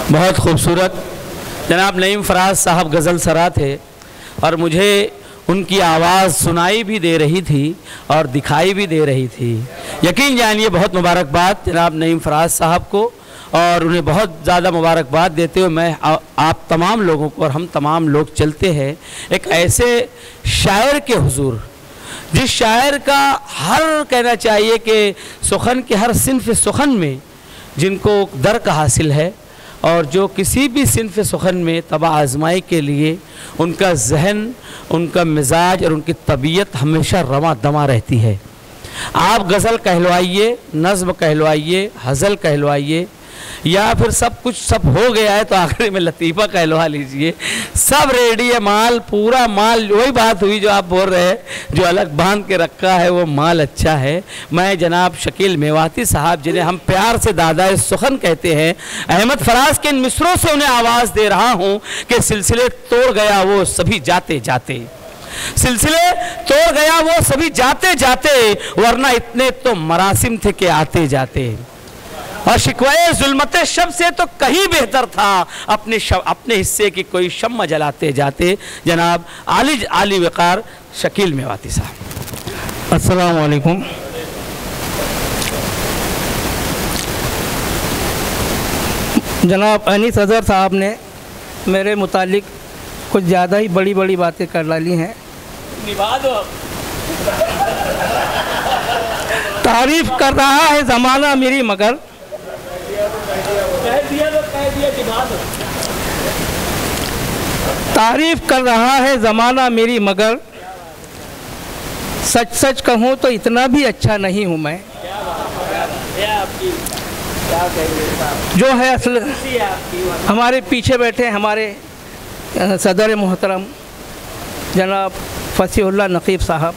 बहुत खूबसूरत जनाब नईम फराज साहब गज़ल सरा थे और मुझे उनकी आवाज़ सुनाई भी दे रही थी और दिखाई भी दे रही थी। यकीन जानिए बहुत मुबारकबाद जनाब नईम फराज साहब को, और उन्हें बहुत ज़्यादा मुबारकबाद देते हुए मैं आप तमाम लोगों को और हम तमाम लोग चलते हैं एक ऐसे शायर के हुजूर, जिस शायर का हर कहना चाहिए कि सुखन के हर सिन्फ़ सुखन में जिनको दर्क हासिल है और जो किसी भी सिन्फ़ सुखन में तबा आजमाई के लिए उनका जहन, उनका मिजाज और उनकी तबीयत हमेशा रवा दमा रहती है। आप गज़ल कहलवाइए, नज़्म कहलवाइए, हज़ल कहलवाइए, या फिर सब कुछ सब हो गया है तो आखिर में लतीफ़ा कहलवा लीजिए, सब रेडी है, माल पूरा माल। वही बात हुई जो आप बोल रहे हैं, जो अलग बांध के रखा है वो माल अच्छा है। मैं जनाब शकील मेवाती साहब, जिन्हें हम प्यार से दादा सुखन कहते हैं, अहमद फराज के इन मिसरों से उन्हें आवाज़ दे रहा हूँ कि सिलसिले तोड़ गया वो सभी जाते जाते, सिलसिले तोड़ गया वो सभी जाते जाते, वरना इतने तो मरासिम थे कि आते जाते, और शिकवाए जुल्मते शब से तो कहीं बेहतर था अपने हिस्से की कोई शम्मा जलाते जाते। जनाब आली वक़ार शकील मेवाती साहब। अस्सलाम वालेकुम। जनाब अनीस अज़हर साहब ने मेरे मुतालिक कुछ ज़्यादा ही बड़ी बड़ी बातें कर डाली हैं। तारीफ़ कर रहा है ज़माना मेरी मगर, तारीफ़ कर रहा है ज़माना मेरी मगर, सच सच कहूँ तो इतना भी अच्छा नहीं हूँ मैं। जो है असल हमारे पीछे बैठे हमारे सदर मोहतरम जनाब फसीहुल्लाह नक़ीब साहब,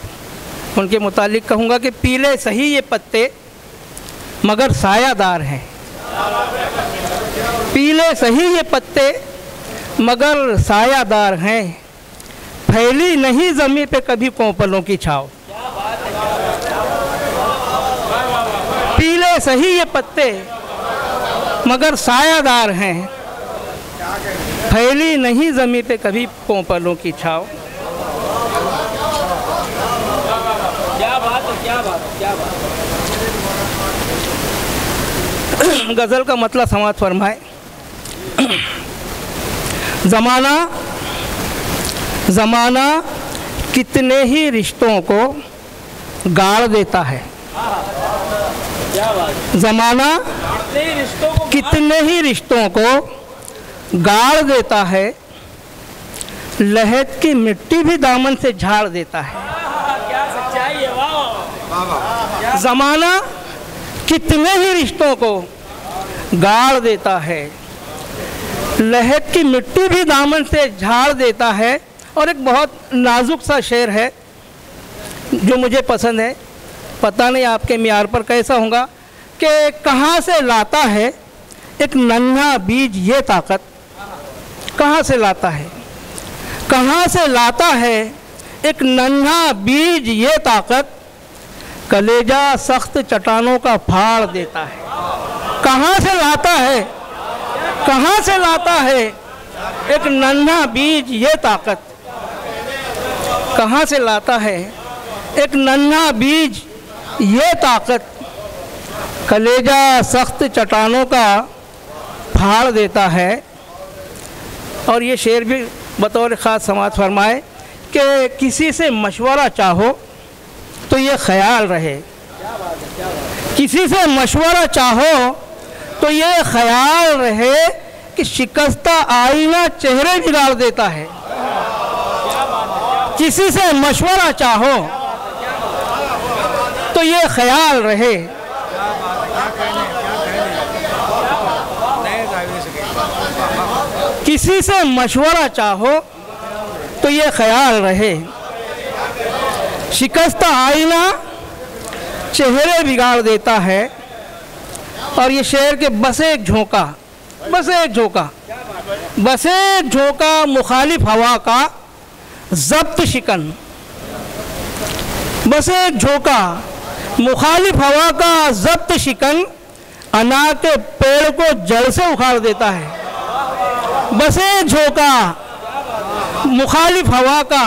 उनके मुतालिक कहूँगा कि पीले सही ये पत्ते मगर सायादार हैं, पीले सही ये पत्ते मगर सायादार हैं, फैली नहीं ज़मीन पे कभी कोंपलों की छाव। पीले सही ये पत्ते मगर सायादार हैं, फैली नहीं ज़मीन पे कभी कोंपलों की छाव। क्या बात है, क्या बात है, क्या बात है। गज़ल का मतलब समाज फरमाए। ज़माना कितने ही रिश्तों को गाड़ देता है, ज़माना कितने ही रिश्तों को गाड़ देता है, लहद की मिट्टी भी दामन से झाड़ देता है। क्या सच्चाई है, वाह। ज़माना कितने ही रिश्तों को गाड़ देता है, लहद की मिट्टी भी दामन से झाड़ देता है। और एक बहुत नाजुक सा शेर है जो मुझे पसंद है, पता नहीं आपके मियार पर कैसा होगा, कि कहाँ से लाता है एक नन्हा बीज ये ताकत, कहाँ से लाता है, कहाँ से लाता है एक नन्हा बीज ये ताकत, कलेजा सख्त चट्टानों का फाड़ देता है। कहाँ से लाता है, कहाँ से लाता है एक नन्हा बीज ये ताकत, कहाँ से लाता है एक नन्हा बीज ये ताकत, कलेजा सख्त चट्टानों का फाड़ देता है। और ये शेर भी बतौर ख़ास समाज फरमाए कि किसी से मशवरा चाहो तो ये ख्याल रहे, किसी से मशवरा चाहो तो ये ख्याल रहे कि शिकस्ता आईना चेहरे बिगाड़ देता है। किसी से मशवरा चाहो तो ये ख्याल रहे, किसी से मशवरा चाहो तो ये ख्याल रहे, शिकस्ता आईना चेहरे बिगाड़ देता है। और ये शेर के बस एक झोंका, बस एक झोंका, बस एक झोंका मुखालिफ हवा का ज़ब्त शिकन, बस एक झोंका मुखालिफ हवा का ज़ब्त शिकन, अनार के पेड़ को जड़ से उखाड़ देता है। बसे झोंका मुखालिफ हवा का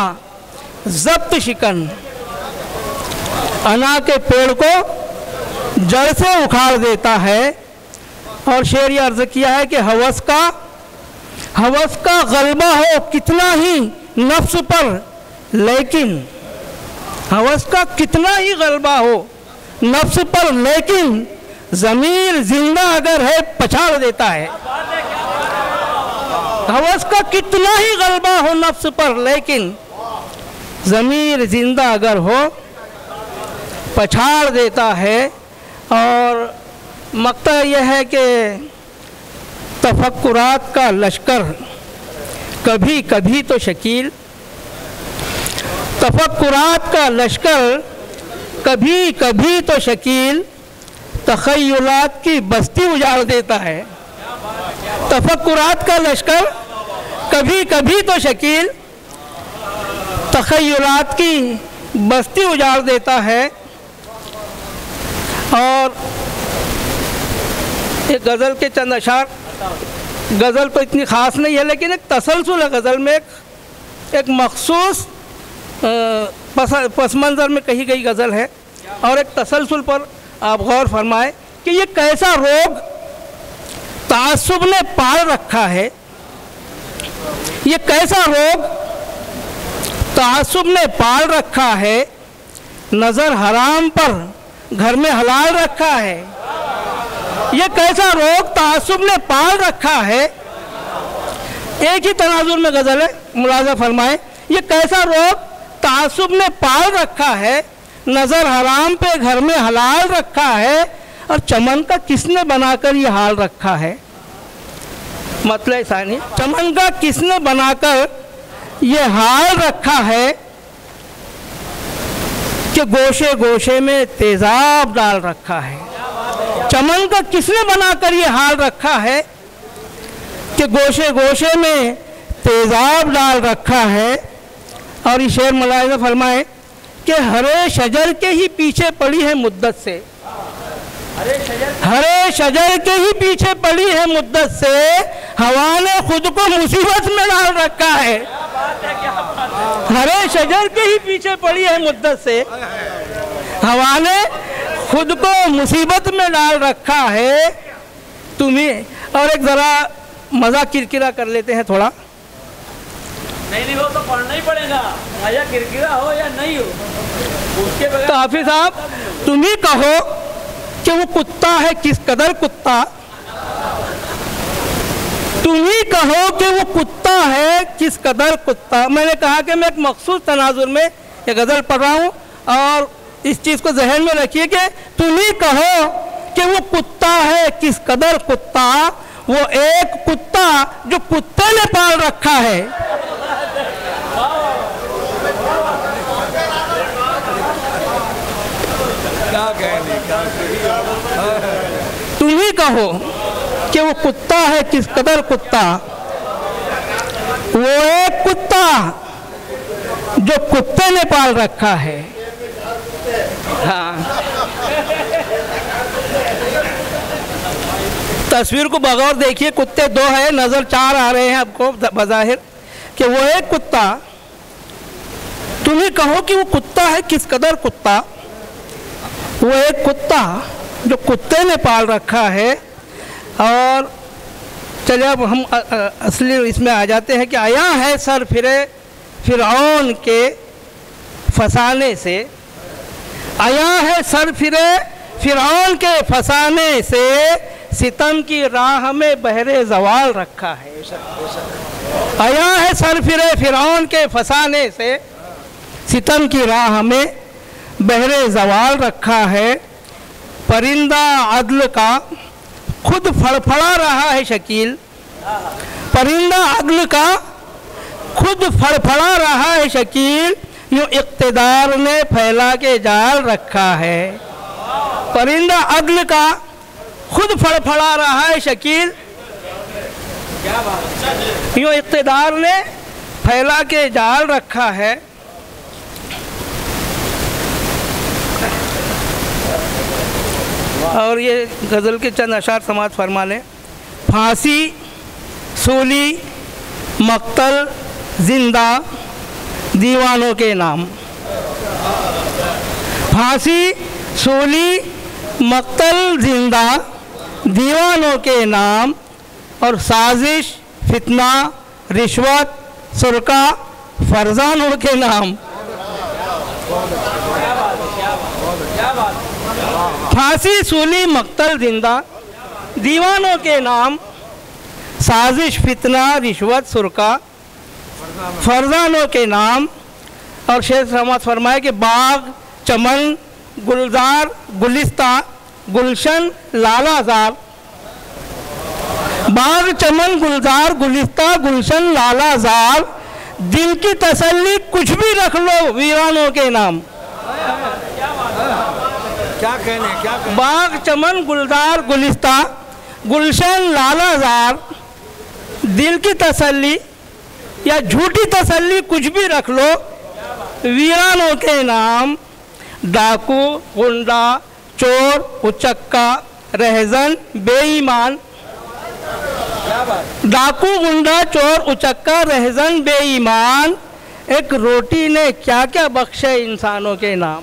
जब्त शिकन, अना के पेड़ को जड़ से उखाड़ देता है। और शेर ये अर्ज किया है कि हवस का गलबा हो कितना ही नफ्स पर, लेकिन हवस का कितना ही गलबा हो नफ्स पर, लेकिन ज़मीर जिंदा अगर है पछाड़ देता है। हवस का कितना ही गलबा हो नफ्स पर, लेकिन ज़मीर जिंदा अगर हो पछाड़ देता है। और मक्ता यह है कि तफक्कुरात का लश्कर कभी कभी तो शकील, तफक्कुरात का लश्कर कभी कभी तो शकील, तख़य्युलात की बस्ती उजाड़ देता है। तफक्कुरात का लश्कर कभी कभी तो शकील, तख़य्युलात की बस्ती उजाड़ देता है। और एक गज़ल के चंद अशार, गज़ल तो इतनी ख़ास नहीं है लेकिन एक तसलसल है गज़ल में, एक मखसूस पस मंज़र में कही गई गज़ल है। और एक तसलसल पर आप गौर फरमाएं कि ये कैसा रोग तासुब ने पाल रखा है, ये कैसा रोग तासुब ने पाल रखा है, नज़र हराम पर घर में हलाल रखा है। ये कैसा रोग तासुब ने पाल रखा है। एक ही तनाजुर में गज़ल है, मुलाज़ा फरमाएं, ये कैसा रोग तासुब ने पाल रखा है, नज़र हराम पे घर में हलाल रखा है, और चमन का किसने बनाकर ये हाल रखा है। मतलब सानी, चमन का किसने बनाकर ये हाल रखा है कि गोशे गोशे में तेज़ाब डाल रखा है। चमन का किसने बनाकर ये हाल रखा है कि गोशे गोशे में तेज़ाब डाल रखा है। और ये शेर मुलाहिज़ा फरमाए कि हरे शजर के ही पीछे पड़ी है मुद्दत से, हरे शजर के ही पीछे पड़ी है मुद्दत से, हवा ने खुद को मुसीबत में डाल रखा है। हरे शजर के ही पीछे पड़ी है मुद्दत से, हवा ने खुद को मुसीबत में डाल रखा है तुम्हें। और एक ज़रा मज़ा किरकिरा कर लेते हैं थोड़ा। नहीं वो तो पढ़ना ही पड़ेगा, मज़ा किरकिरा हो या नहीं हो उसके बगैर। तो हाफिज़ साहब तुम ही कहो कि वो कुत्ता है किस कदर कुत्ता, तुम ही कहो कि वो कुत्ता है किस कदर कुत्ता। मैंने कहा कि मैं एक मखसूस तनाजुर में ये गज़ल पढ़ रहा हूँ, और इस चीज़ को जहन में रखिए कि तुम ही कहो कि वो कुत्ता है किस कदर कुत्ता, वो एक कुत्ता जो कुत्ते ने पाल रखा है। तुम ही कहो कि वो कुत्ता है किस कदर कुत्ता, वो एक कुत्ता जो कुत्ते ने पाल रखा है। हाँ, तस्वीर को बगौर देखिए, कुत्ते दो हैं, नजर चार आ रहे हैं आपको बज़ाहिर कि वो एक कुत्ता। तुम ही कहो कि वो कुत्ता है किस कदर कुत्ता, वो एक कुत्ता जो कुत्ते ने पाल रखा है। और चलिए अब हम असली इसमें आ जाते हैं कि आया है सर फिरे फिरौन के फसाने से, आया है सर फिरे फिरौन के फसाने से, सितम की राह में बहरे ज़वाल रखा है। आया है सर फिरे फिरौन के फसाने से, सितम की राह में बहरे ज़वाल रखा है। परिंदा अदल का खुद फड़फड़ा रहा है शकील, परिंदा अदल का खुद फड़फड़ा रहा है शकील, यूँ इक़्तिदार ने फैला के जाल रखा है। परिंदा अदल का खुद फड़फड़ा रहा है शकील, यूँ इक़्तिदार ने फैला के जाल रखा है। और ये गज़ल के चंद अशार समाज फरमा लें। फांसी सूली मक्तल जिंदा दीवानों के नाम। फांसी सूली मक्तल जिंदा दीवानों के नाम, और साजिश फितना रिश्वत सुरका फरजानों के नाम। फांसी सूली मक्तल जिंदा दीवानों के नाम, साजिश फितना रिश्वत सुरका फरजानों के नाम। और शेर समाज फरमाए कि बाग चमन गुलजार गुलिस्ता गुलशन लालाजार। बाग चमन गुलजार गुलिस्ता गुलशन लालाजार, दिल की तसल्ली कुछ भी रख लो वीरानों के नाम। क्या कहने बाग चमन गुलजार गुलिस्ता गुलशन लालाजार, दिल की तसल्ली या झूठी तसल्ली कुछ भी रख लो वीरानों के नाम। डाकू गुंडा चोर उचक्का रहजन बेईमान। डाकू गुंडा चोर उचक्का रहजन बेईमान, एक रोटी ने क्या क्या बख्शे इंसानों के नाम।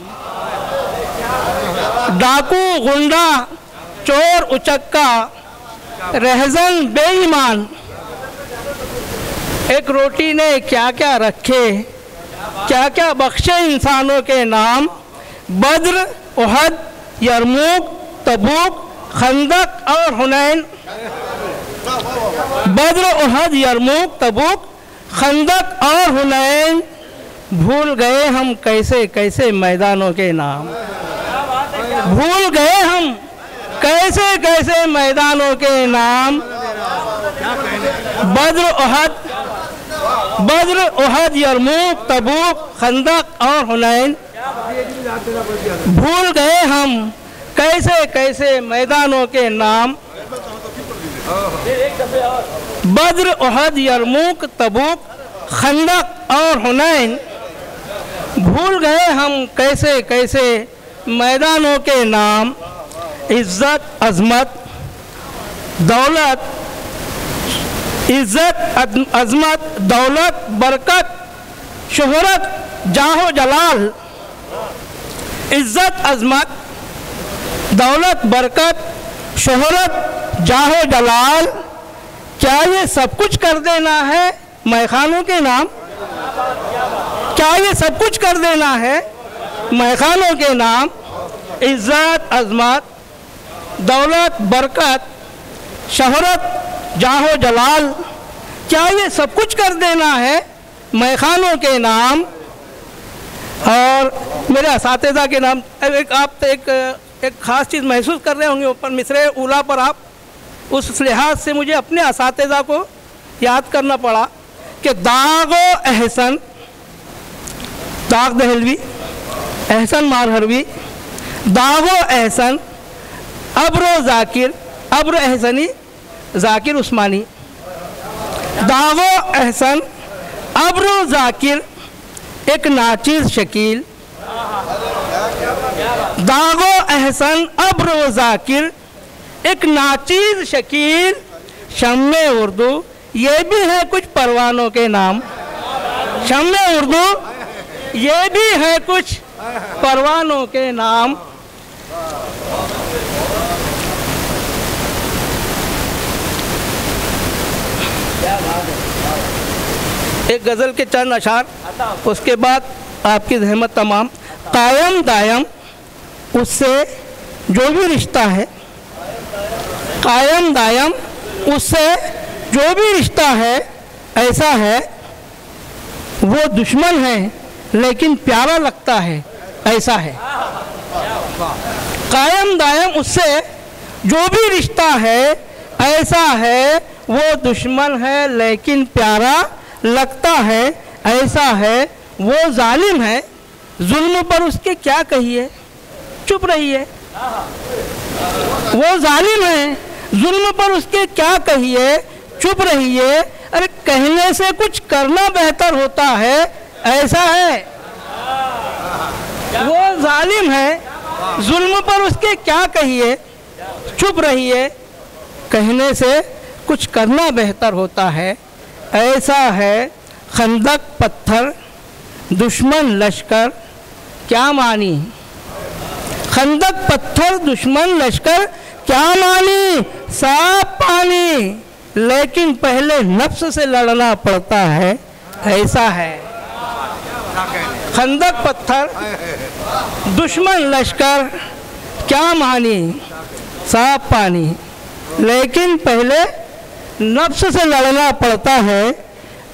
डाकू गुंडा चोर उचक्का रहजन बेईमान, एक रोटी ने क्या क्या रखे क्या क्या बख्शे इंसानों के नाम। बद्र उहद यरमूक तबूक खंदक और हुनैन। बद्र उहद यरमूक तबूक खंदक और हुनैन, भूल गए हम कैसे कैसे मैदानों के नाम। भूल गए हम कैसे कैसे मैदानों के नाम। बद्र उहद यरमूक तबूक खंदक और हुनैन, भूल गए हम कैसे कैसे मैदानों के नाम। बद्र उहद यरमूक तबूक खंदक और हुनैन, भूल गए हम कैसे कैसे मैदानों के नाम। इज्जत अजमत दौलत, इज्जत अजमत दौलत बरकत शोहरत जाहो जलाल। इज्जत अजमत दौलत बरकत शोहरत जाहो जलाल, क्या ये सब कुछ कर देना है मैखानों के नाम। क्या ये सब कुछ कर देना है मैखानों के नाम। इज्जत अजमत दौलत बरकत शोहरत जाहो जलाल, क्या ये सब कुछ कर देना है मैखानों के नाम। और मेरे असातिज़ा के नाम आप एक ख़ास चीज़ महसूस कर रहे होंगे ऊपर मिसरे उला पर। आप उस लिहाज से मुझे अपने असातिज़ा को याद करना पड़ा कि दागो एहसन दाग दहलवी एहसन मारहरवी, दागो एहसन अब्रो ज़ाकिर अब्रो एहसनी ज़ाकिर उस्मानी। दागो एहसन अब्रो ज़ाकिर एक नाचीज़ शकील। दागो एहसन अब्रो ज़ाकिर एक नाचीज़ शकील, शम्मे उर्दू ये भी है कुछ परवानों के नाम। शम्मे उर्दू ये भी है कुछ परवानों के नाम। एक गज़ल के चंद अशार, उसके बाद आपकी ज़हमत तमाम। कायम दायम उससे जो भी रिश्ता है, कायम दायम उससे जो भी रिश्ता है ऐसा है, वो दुश्मन है लेकिन प्यारा लगता है ऐसा है। कायम दायम उससे जो भी रिश्ता है ऐसा है, वो दुश्मन है लेकिन प्यारा लगता है ऐसा है। वो जालिम है जुल्म पर उसके क्या कहिए चुप रहिए। वो जालिम है जुल्म पर उसके क्या कहिए चुप रहिए। अरे कहने से कुछ करना बेहतर होता है ऐसा है। वो जालिम है जुल्म पर उसके क्या कहिए चुप रहिए, कहने से कुछ करना बेहतर होता है ऐसा है खंदक पत्थर दुश्मन लश्कर क्या मानी। खंदक पत्थर दुश्मन लश्कर क्या मानी, साफ पानी, लेकिन पहले नफ्स से लड़ना पड़ता है, ऐसा है। खंदक पत्थर दुश्मन लश्कर क्या मानी, साफ पानी, लेकिन पहले नफ्स से लड़ना पड़ता है,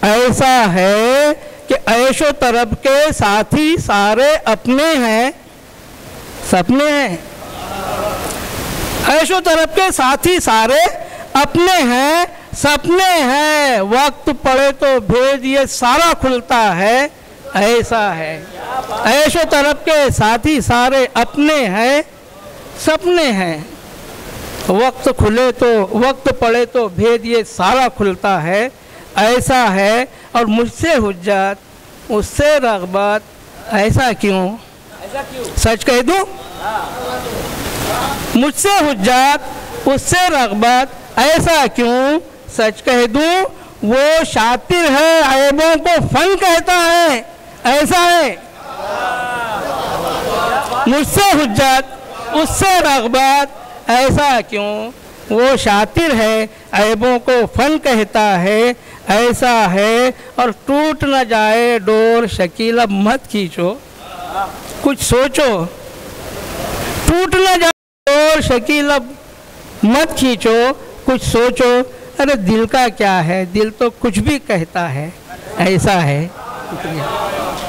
ऐसा है कि ऐशो तरफ के साथी सारे अपने हैं, सपने हैं। ऐशो तरफ के साथी सारे अपने हैं, सपने हैं, वक्त पड़े तो भेद ये सारा खुलता है, ऐसा है। ऐशो तरफ के साथी सारे अपने हैं, सपने हैं, वक्त खुले तो वक्त पड़े तो भेद ये सारा खुलता है, ऐसा है। और मुझसे हुज्जत उससे रग़बत, ऐसा क्यों, सच कह दूं, मुझसे हुज्जत उससे रग़बत, ऐसा क्यों, सच कह दूं, वो शातिर है ऐबों को फन कहता है, ऐसा है। मुझसे हुज्जत उससे रग़बत, ऐसा क्यों, वो शातिर है ऐबों को फन कहता है, ऐसा है। और टूट न जाए डोर शकील अब मत खींचो, कुछ सोचो, टूट न जाए डोर शकील अब मत खींचो, कुछ सोचो। अरे दिल का क्या है, दिल तो कुछ भी कहता है, ऐसा है।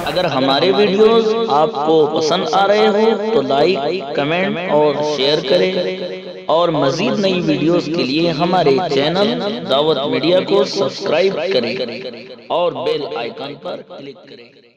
अगर हमारे वीडियोस आपको पसंद आ रहे हो तो लाइक, कमेंट और शेयर करें, और मजीद नई वीडियोस के लिए हमारे चैनल दावत मीडिया को सब्सक्राइब करें और बेल आइकन पर क्लिक करें।